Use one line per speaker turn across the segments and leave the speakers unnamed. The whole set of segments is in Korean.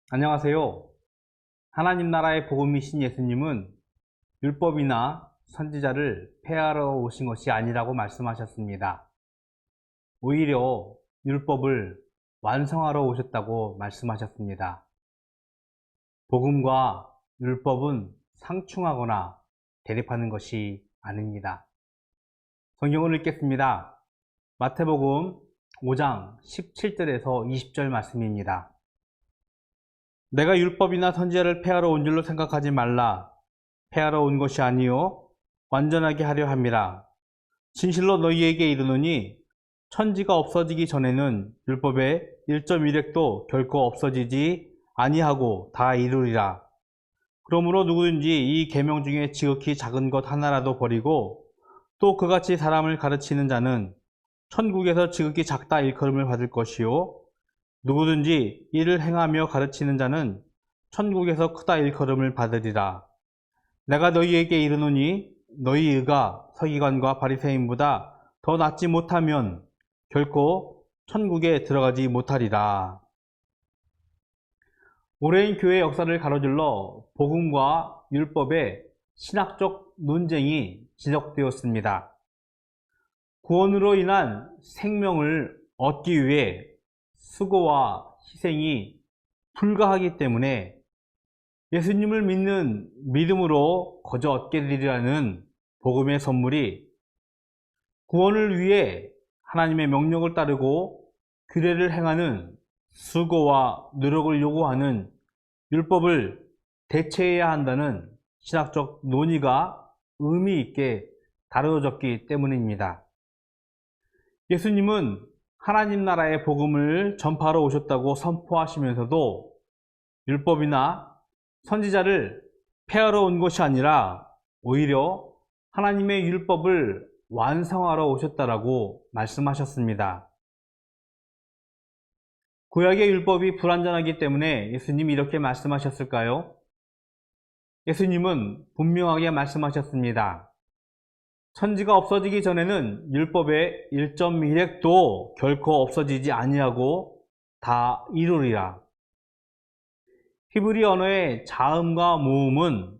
안녕하세요. 하나님 나라의 복음이신 예수님은 율법이나 선지자를 폐하러 오신 것이 아니라고 말씀하셨습니다. 오히려 율법을 완성하러 오셨다고 말씀하셨습니다. 복음과 율법은 상충하거나 대립하는 것이 아닙니다. 성경을 읽겠습니다. 마태복음 5장 17절에서 20절 말씀입니다. 내가 율법이나 선지자를 폐하러 온 줄로 생각하지 말라. 폐하러 온 것이 아니요 완전하게 하려 함이라. 진실로 너희에게 이르노니 천지가 없어지기 전에는 율법의 1.1획도 결코 없어지지 아니하고 다 이루리라. 그러므로 누구든지 이 계명 중에 지극히 작은 것 하나라도 버리고 또 그같이 사람을 가르치는 자는 천국에서 지극히 작다 일컬음을 받을 것이요 누구든지 이를 행하며 가르치는 자는 천국에서 크다 일컬음을 받으리라. 내가 너희에게 이르노니 너희 의가 서기관과 바리새인보다 더 낫지 못하면 결코 천국에 들어가지 못하리라. 오랜 교회 역사를 가로질러 복음과 율법의 신학적 논쟁이 지적되었습니다. 구원으로 인한 생명을 얻기 위해 수고와 희생이 불가하기 때문에 예수님을 믿는 믿음으로 거저 얻게 되리라는 복음의 선물이 구원을 위해 하나님의 명령을 따르고 규례를 행하는 수고와 노력을 요구하는 율법을 대체해야 한다는 신학적 논의가 의미 있게 다루어졌기 때문입니다. 예수님은 하나님 나라의 복음을 전파하러 오셨다고 선포하시면서도 율법이나 선지자를 폐하러 온 것이 아니라 오히려 하나님의 율법을 완성하러 오셨다라고 말씀하셨습니다. 구약의 율법이 불완전하기 때문에 예수님이 이렇게 말씀하셨을까요? 예수님은 분명하게 말씀하셨습니다. 천지가 없어지기 전에는 율법의 1.1획도 결코 없어지지 아니하고 다 이루리라. 히브리 언어의 자음과 모음은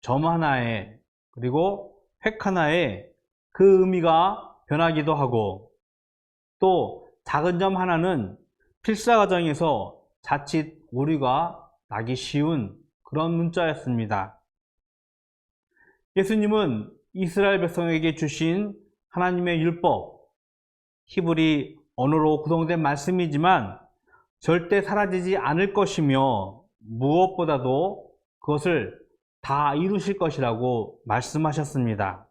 점 하나에 그리고 획 하나에 그 의미가 변하기도 하고 또 작은 점 하나는 필사 과정에서 자칫 오류가 나기 쉬운 그런 문자였습니다. 예수님은 이스라엘 백성에게 주신 하나님의 율법, 히브리 언어로 구성된 말씀이지만 절대 사라지지 않을 것이며 무엇보다도 그것을 다 이루실 것이라고 말씀하셨습니다.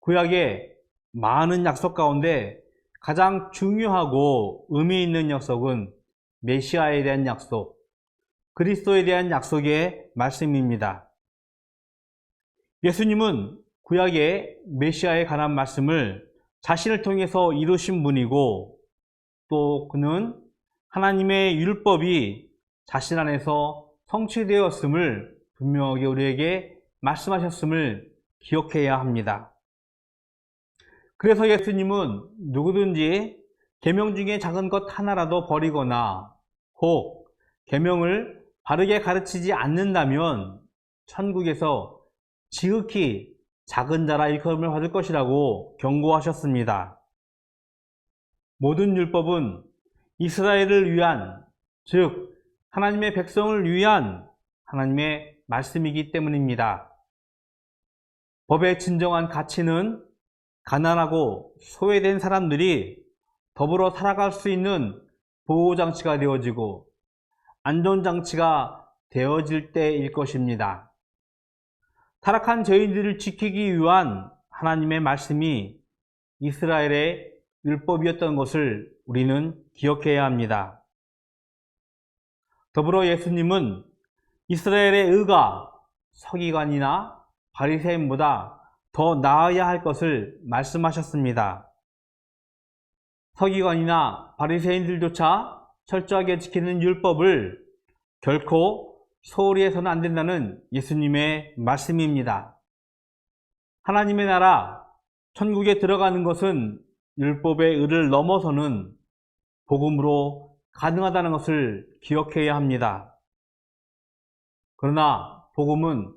구약의 많은 약속 가운데 가장 중요하고 의미 있는 약속은 메시아에 대한 약속, 그리스도에 대한 약속의 말씀입니다. 예수님은 구약의 메시아에 관한 말씀을 자신을 통해서 이루신 분이고 또 그는 하나님의 율법이 자신 안에서 성취되었음을 분명하게 우리에게 말씀하셨음을 기억해야 합니다. 그래서 예수님은 누구든지 계명 중에 작은 것 하나라도 버리거나 혹 계명을 바르게 가르치지 않는다면 천국에서 지극히 작은 자라 일컬음을 받을 것이라고 경고하셨습니다. 모든 율법은 이스라엘을 위한, 즉 하나님의 백성을 위한 하나님의 말씀이기 때문입니다. 법의 진정한 가치는 가난하고 소외된 사람들이 더불어 살아갈 수 있는 보호장치가 되어지고 안전장치가 되어질 때일 것입니다. 타락한 죄인들을 지키기 위한 하나님의 말씀이 이스라엘의 율법이었던 것을 우리는 기억해야 합니다. 더불어 예수님은 이스라엘의 의가 서기관이나 바리새인보다 더 나아야 할 것을 말씀하셨습니다. 서기관이나 바리새인들조차 철저하게 지키는 율법을 결코 소홀히 해서는 안 된다는 예수님의 말씀입니다. 하나님의 나라, 천국에 들어가는 것은 율법의 의를 넘어서는 복음으로 가능하다는 것을 기억해야 합니다. 그러나 복음은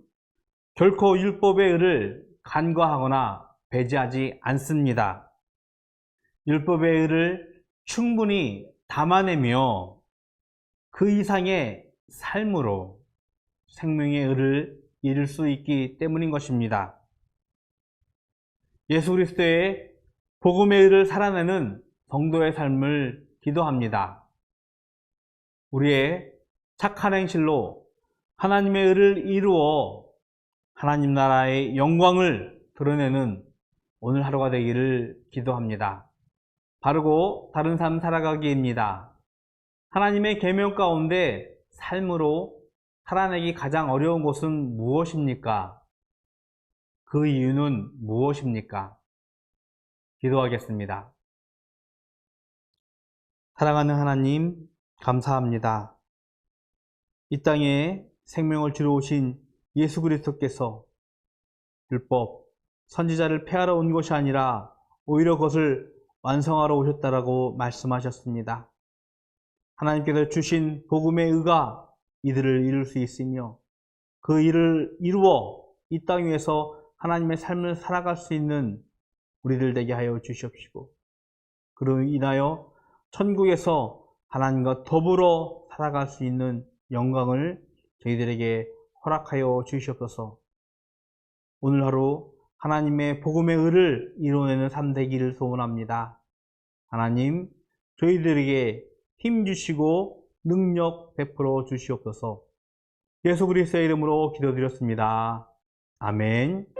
결코 율법의 의를 간과하거나 배제하지 않습니다. 율법의 의를 충분히 담아내며 그 이상의 삶으로 생명의 의를 이룰 수 있기 때문인 것입니다. 예수 그리스도의 복음의 의를 살아내는 성도의 삶을 기도합니다. 우리의 착한 행실로 하나님의 의를 이루어 하나님 나라의 영광을 드러내는 오늘 하루가 되기를 기도합니다. 바르고 다른 삶 살아가기입니다. 하나님의 계명 가운데 삶으로 살아내기 가장 어려운 것은 무엇입니까? 그 이유는 무엇입니까? 기도하겠습니다. 사랑하는 하나님, 감사합니다. 이 땅에 생명을 주러 오신 예수 그리스도께서 율법, 선지자를 폐하러 온 것이 아니라 오히려 그것을 완성하러 오셨다라고 말씀하셨습니다. 하나님께서 주신 복음의 의가 이들을 이룰 수 있으며 그 일을 이루어 이 땅 위에서 하나님의 삶을 살아갈 수 있는 우리들 되게 하여 주시옵시고, 그로 인하여 천국에서 하나님과 더불어 살아갈 수 있는 영광을 저희들에게 허락하여 주시옵소서. 오늘 하루 하나님의 복음의 의를 이뤄내는 삶 되기를 소원합니다. 하나님, 저희들에게 힘 주시고 능력 베풀어 주시옵소서. 예수 그리스도의 이름으로 기도드렸습니다. 아멘.